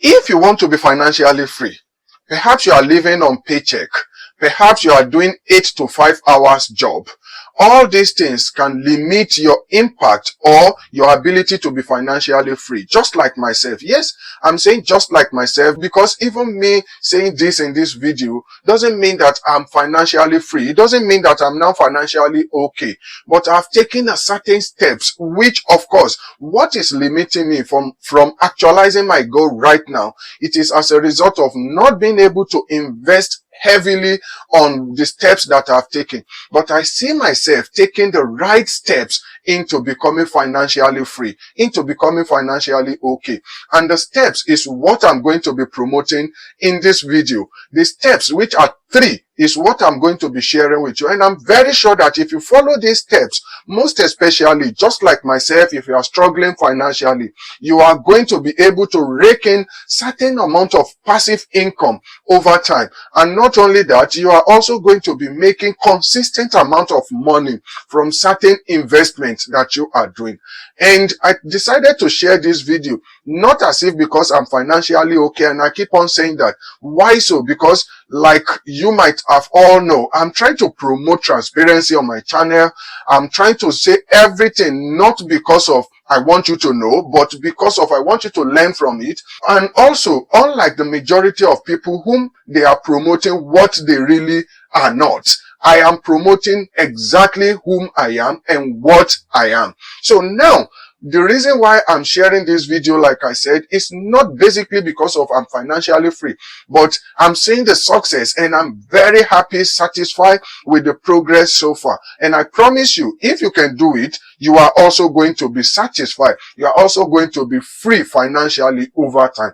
If you want to be financially free, perhaps you are living on paycheck, perhaps you are doing 8 to 5 hours job. All these things can limit your impact or your ability to be financially free. Just like myself. Yes, I'm saying just like myself because even me saying this in this video doesn't mean that I'm financially free. It doesn't mean that I'm now financially okay. But I've taken a certain steps, which of course, what is limiting me from actualizing my goal right now, it is as a result of not being able to invest heavily on the steps that I've taken. But I see myself taking the right steps into becoming financially free, into becoming financially okay. And the steps is what I'm going to be promoting in this video. The steps, which are 3, is what I'm going to be sharing with you. And I'm very sure that if you follow these steps, most especially, just like myself, if you are struggling financially, you are going to be able to rake in certain amount of passive income over time. And not only that, you are also going to be making consistent amount of money from certain investments that you are doing. And I decided to share this video, not as if because I'm financially okay, and I keep on saying that. Why so? Because like you might have all know, I'm trying to promote transparency on my channel. I'm trying to say everything, not because of I want you to know, but because of I want you to learn from it. And also, unlike the majority of people whom they are promoting what they really are not, I am promoting exactly whom I am and what I am. So now, the reason why I'm sharing this video, like I said, is not basically because of I'm financially free, but I'm seeing the success and I'm very happy, satisfied with the progress so far. And I promise you, if you can do it, you are also going to be satisfied. You are also going to be free financially over time.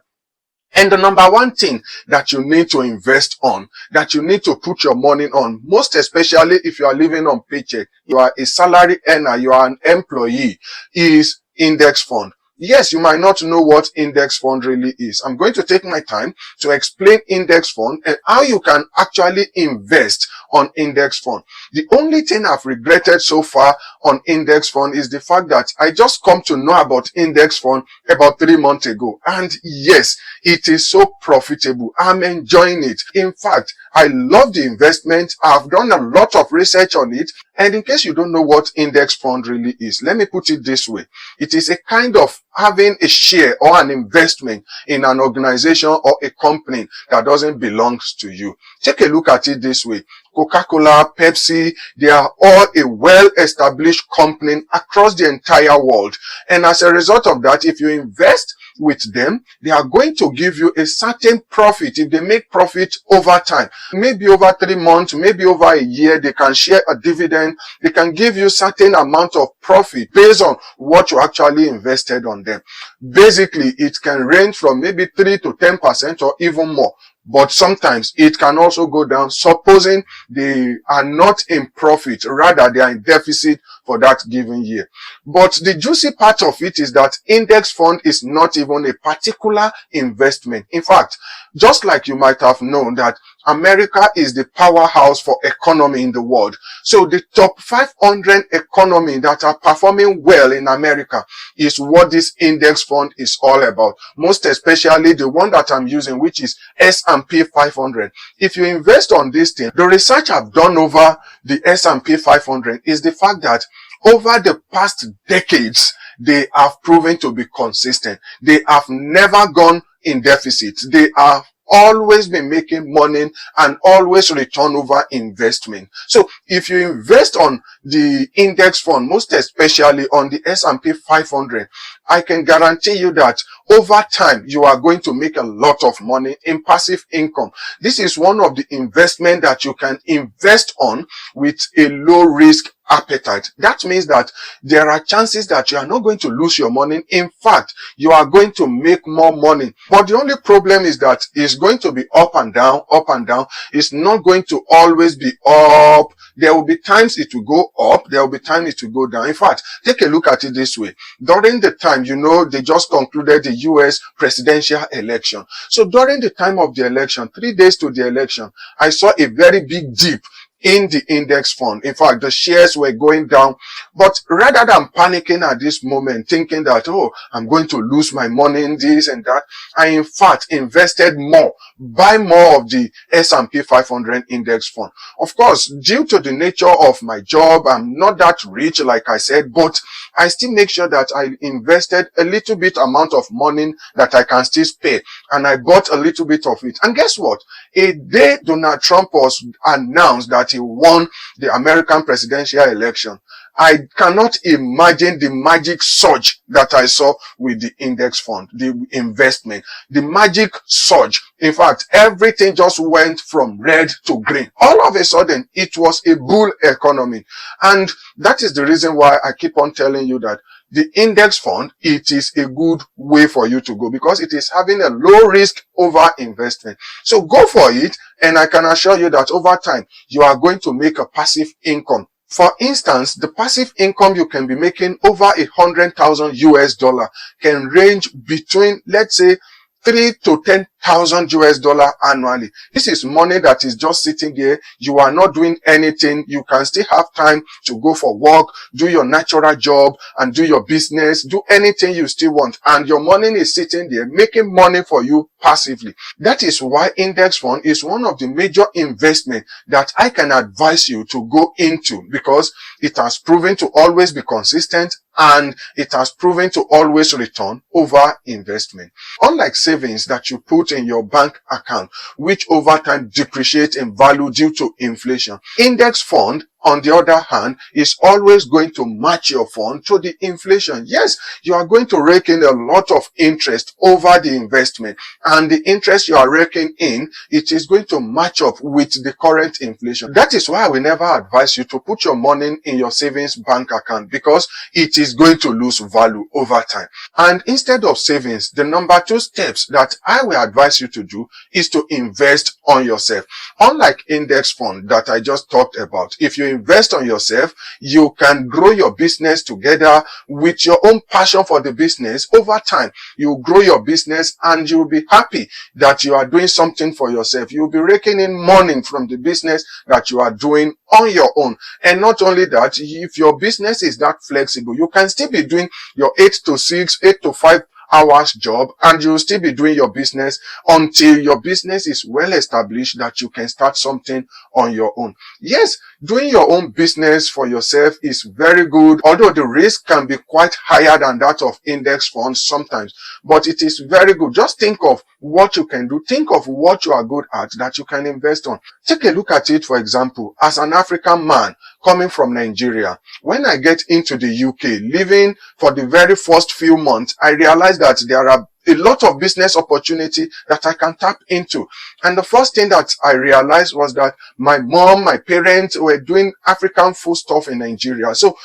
And the number one thing that you need to invest on, that you need to put your money on, most especially if you are living on paycheck, you are a salary earner, you are an employee, is index fund. Yes, you might not know what index fund really is. I'm going to take my time to explain index fund and how you can actually invest on index fund. The only thing I've regretted so far on index fund is the fact that I just come to know about index fund about 3 months ago. And yes, it is so profitable. I'm enjoying it. In fact, I love the investment. I've done a lot of research on it. And in case you don't know what index fund really is, let me put it this way. It is a kind of having a share or an investment in an organization or a company that doesn't belong to you. Take a look at it this way. Coca-Cola, Pepsi, they are all a well-established company across the entire world. And as a result of that, if you invest with them, they are going to give you a certain profit. If they make profit over time, maybe over 3 months, maybe over a year, they can share a dividend. They can give you certain amount of profit based on what you actually invested on them. Basically, it can range from maybe 3 to 10% or even more. But sometimes it can also go down, supposing they are not in profit, rather they are in deficit for that given year. But the juicy part of it is that index fund is not even a particular investment. In fact, just like you might have known that America is the powerhouse for economy in the world. So the top 500 economy that are performing well in America is what this index fund is all about. Most especially the one that I'm using, which is S&P 500. If you invest on this thing, the research I've done over the S&P 500 is the fact that over the past decades, they have proven to be consistent. They have never gone in deficit. They have always been making money and always return over investment. So if you invest on the index fund, most especially on the S&P 500, I can guarantee you that over time, you are going to make a lot of money in passive income. This is one of the investment that you can invest on with a low risk appetite. That means that there are chances that you are not going to lose your money. In fact, you are going to make more money. But the only problem is that it's going to be up and down, up and down. It's not going to always be up. There will be times it will go up. There will be times it will go down. In fact, take a look at it this way. During the time, they just concluded the US presidential election. So during the time of the election, 3 days to the election, I saw a very big dip in the index fund. In fact, the shares were going down. But rather than panicking at this moment, thinking that, oh, I'm going to lose my money in this and that, I in fact invested more, buy more of the S&P 500 index fund. Of course, due to the nature of my job, I'm not that rich, like I said, but I still make sure that I invested a little bit amount of money that I can still spare. And I bought a little bit of it. And guess what? A day Donald Trump was announced that he won the American presidential election, I cannot imagine the magic surge that I saw with the index fund, the investment, the magic surge. In fact, everything just went from red to green. All of a sudden, it was a bull economy. And that is the reason why I keep on telling you that the index fund, it is a good way for you to go because it is having a low risk over investment. So go for it, and I can assure you that over time, you are going to make a passive income. For instance, the passive income you can be making over 100,000 US dollar can range between, let's say, 3 to 10,000 US dollar annually. This is money that is just sitting there. You are not doing anything. You can still have time to go for work, do your natural job, and do your business, do anything you still want. And your money is sitting there making money for you passively. That is why index fund is one of the major investments that I can advise you to go into, because it has proven to always be consistent and it has proven to always return over investment. Unlike savings that you put in your bank account, which over time depreciate in value due to inflation, index fund, on the other hand, is always going to match your fund to the inflation. Yes, you are going to rake in a lot of interest over the investment, and the interest you are raking in, it is going to match up with the current inflation. That is why I will never advise you to put your money in your savings bank account, because it is going to lose value over time. And instead of savings, the number 2 steps that I will advise you to do is to invest on yourself. Unlike index fund that I just talked about, if you invest on yourself, you can grow your business together with your own passion for the business. Over time, you grow your business and you'll be happy that you are doing something for yourself. You'll be raking in money from the business that you are doing on your own. And not only that, if your business is that flexible, you can still be doing your 8 to 6, 8 to 5 hours job, and you'll still be doing your business until your business is well established that you can start something on your own. Yes, doing your own business for yourself is very good, although the risk can be quite higher than that of index funds sometimes, but it is very good. Just think of what you can do. Think of what you are good at that you can invest on. Take a look at it, for example, as an African man coming from Nigeria. When I get into the UK, living for the very first few months, I realized that there are a lot of business opportunity that I can tap into. And the first thing that I realized was that my mom, my parents were doing African food stuff in Nigeria. So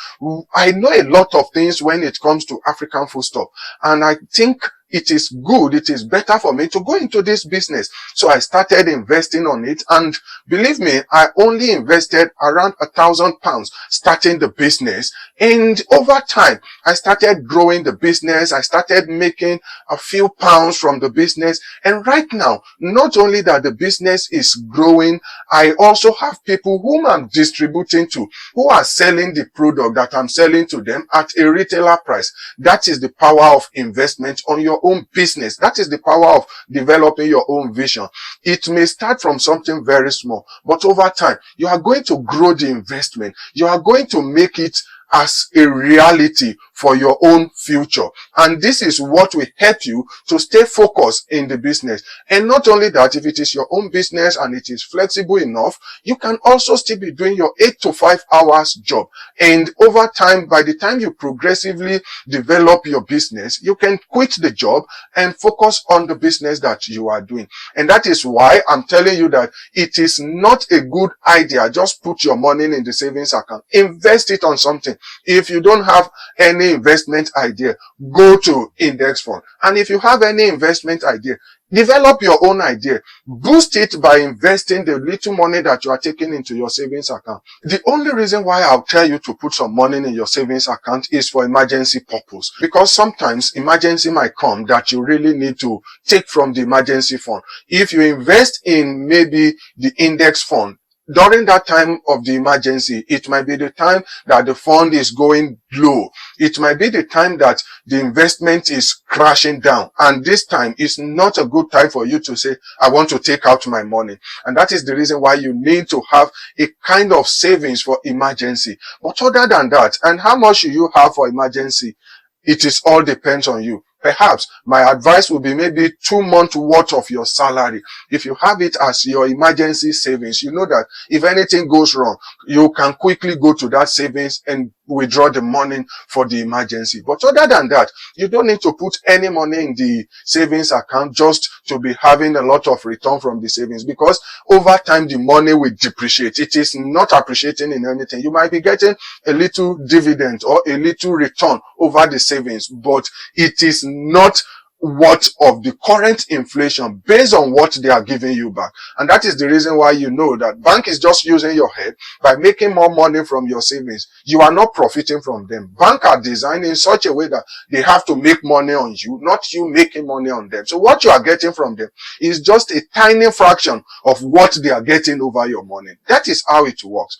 I know a lot of things when it comes to African food stuff. And I think it is good, it is better for me to go into this business. So I started investing on it, and believe me, I only invested around £1,000 starting the business. And over time, I started growing the business. I started making a few pounds from the business. And right now, not only that the business is growing, I also have people whom I'm distributing to, who are selling the product that I'm selling to them at a retailer price. That is the power of investment on your own business. That is the power of developing your own vision. It may start from something very small, but over time, you are going to grow the investment. You are going to make it as a reality for your own future. And this is what will help you to stay focused in the business. And not only that, if it is your own business and it is flexible enough, you can also still be doing your 8 to 5 hours job. And over time, by the time you progressively develop your business, you can quit the job and focus on the business that you are doing. And that is why I'm telling you that it is not a good idea. Just put your money in the savings account. Invest it on something. If you don't have any investment idea, go to index fund. And if you have any investment idea, develop your own idea. Boost it by investing the little money that you are taking into your savings account. The only reason why I'll tell you to put some money in your savings account is for emergency purpose. Because sometimes emergency might come that you really need to take from the emergency fund. If you invest in maybe the index fund, during that time of the emergency, it might be the time that the fund is going low. It might be the time that the investment is crashing down. And this time is not a good time for you to say, I want to take out my money. And that is the reason why you need to have a kind of savings for emergency. But other than that, and how much you have for emergency, it is all depends on you. Perhaps my advice would be maybe 2 months worth of your salary. If you have it as your emergency savings, you know that if anything goes wrong, you can quickly go to that savings and withdraw the money for the emergency. But other than that, you don't need to put any money in the savings account just to be having a lot of return from the savings, because over time the money will depreciate. It is not appreciating in anything. You might be getting a little dividend or a little return over the savings, but it is not what of the current inflation based on what they are giving you back. And that is the reason why you know that bank is just using your head by making more money from your savings. You are not profiting from them. Bank are designed in such a way that they have to make money on you, not you making money on them. So what you are getting from them is just a tiny fraction of what they are getting over your money. That is how it works.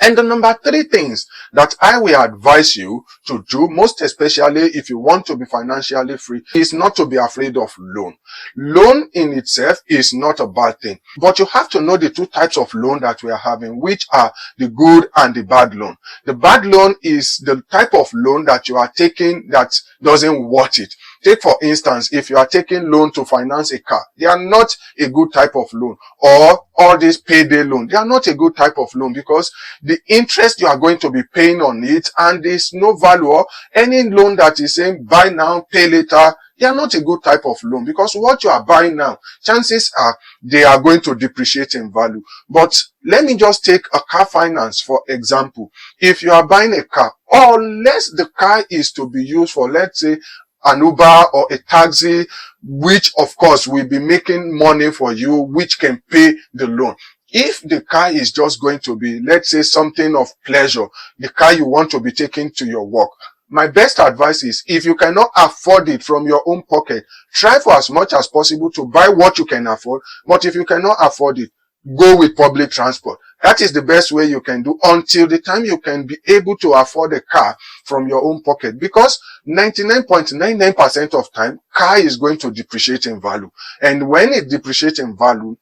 And the number 3 things that I will advise you to do, most especially if you want to be financially free, is not to be afraid of loan. Loan in itself is not a bad thing, but you have to know the 2 types of loan that we are having, which are the good and the bad loan. The bad loan is the type of loan that you are taking that doesn't worth it. Take for instance, if you are taking loan to finance a car, they are not a good type of loan. Or all these payday loan, they are not a good type of loan, because the interest you are going to be paying on it, and there's no value. Or any loan that is saying buy now, pay later, they are not a good type of loan, because what you are buying now, chances are they are going to depreciate in value. But let me just take a car finance for example. If you are buying a car, unless the car is to be used for, let's say, an Uber or a taxi, which of course will be making money for you, which can pay the loan. If the car is just going to be, let's say, something of pleasure, the car you want to be taking to your work, my best advice is, if you cannot afford it from your own pocket, try for as much as possible to buy what you can afford. But if you cannot afford it, go with public transport. That is the best way you can do until the time you can be able to afford a car from your own pocket, because 99.99% of time, car is going to depreciate in value. And when it depreciates in value,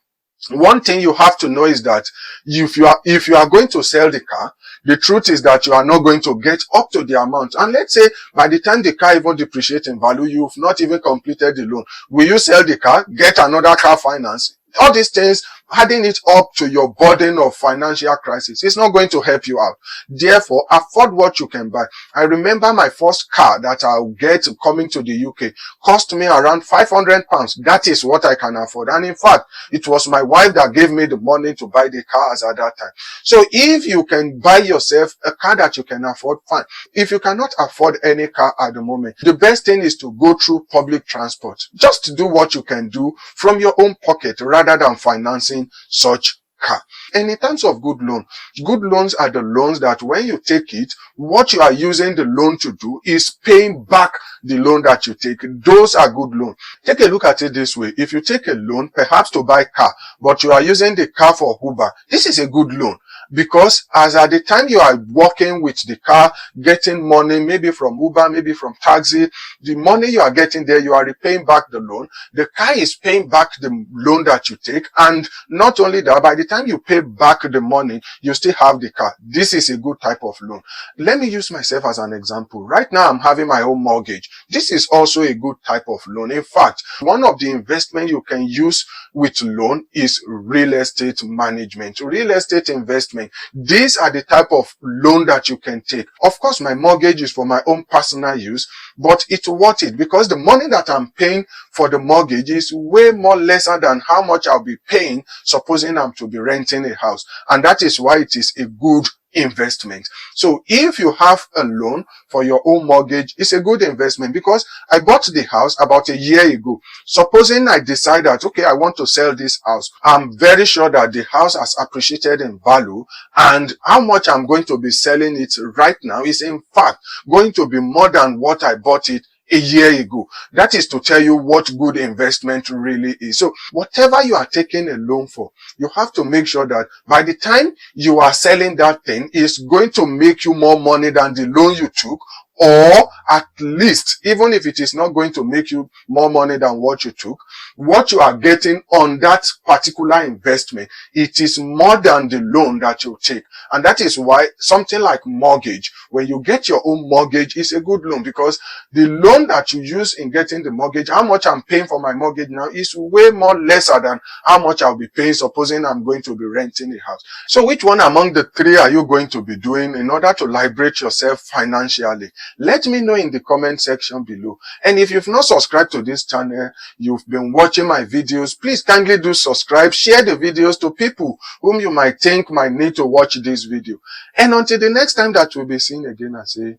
one thing you have to know is that if you are going to sell the car, the truth is that you are not going to get up to the amount. And let's say by the time the car even depreciates in value, you've not even completed the loan. Will you sell the car, get another car finance? All these things, adding it up to your burden of financial crisis, it's not going to help you out. Therefore, afford what you can buy. I remember my first car that I'll get coming to the UK cost me around £500. That is what I can afford. And in fact, it was my wife that gave me the money to buy the cars at that time. So if you can buy yourself a car that you can afford, fine. If you cannot afford any car at the moment, the best thing is to go through public transport. Just do what you can do from your own pocket rather than financing such car. And in terms of good loans are the loans that when you take it, what you are using the loan to do is paying back the loan that you take. Those are good loans. Take a look at it this way. If you take a loan, perhaps to buy a car, but you are using the car for Uber, this is a good loan. Because as at the time you are working with the car, getting money, maybe from Uber, maybe from taxi, the money you are getting there, you are repaying back the loan. The car is paying back the loan that you take. And not only that, by the time you pay back the money, you still have the car. This is a good type of loan. Let me use myself as an example. Right now, I'm having my own mortgage. This is also a good type of loan. In fact, one of the investments you can use with loan is real estate management, real estate investment. These are the type of loan that you can take. Of course, my mortgage is for my own personal use, but it's worth it because the money that I'm paying for the mortgage is way more lesser than how much I'll be paying supposing I'm to be renting a house. And that is why it is a good investment. So if you have a loan for your own mortgage, it's a good investment because I bought the house about a year ago. Supposing I decide that, okay, I want to sell this house, I'm very sure that the house has appreciated in value, and how much I'm going to be selling it right now is in fact going to be more than what I bought it a year ago. That is to tell you what good investment really is. So whatever you are taking a loan for, you have to make sure that by the time you are selling that thing, it's going to make you more money than the loan you took, or at least, even if it is not going to make you more money than what you took, what you are getting on that particular investment, it is more than the loan that you take. And that is why something like mortgage, when you get your own mortgage, is a good loan, because the loan that you use in getting the mortgage, how much I'm paying for my mortgage now, is way more lesser than how much I'll be paying supposing I'm going to be renting a house. So which one among the three are you going to be doing in order to liberate yourself financially? Let me know in the comment section below. And if you've not subscribed to this channel, you've been watching my videos, please kindly do subscribe, share the videos to people whom you might think might need to watch this video. And until the next time that we'll be seeing again, I say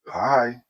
bye.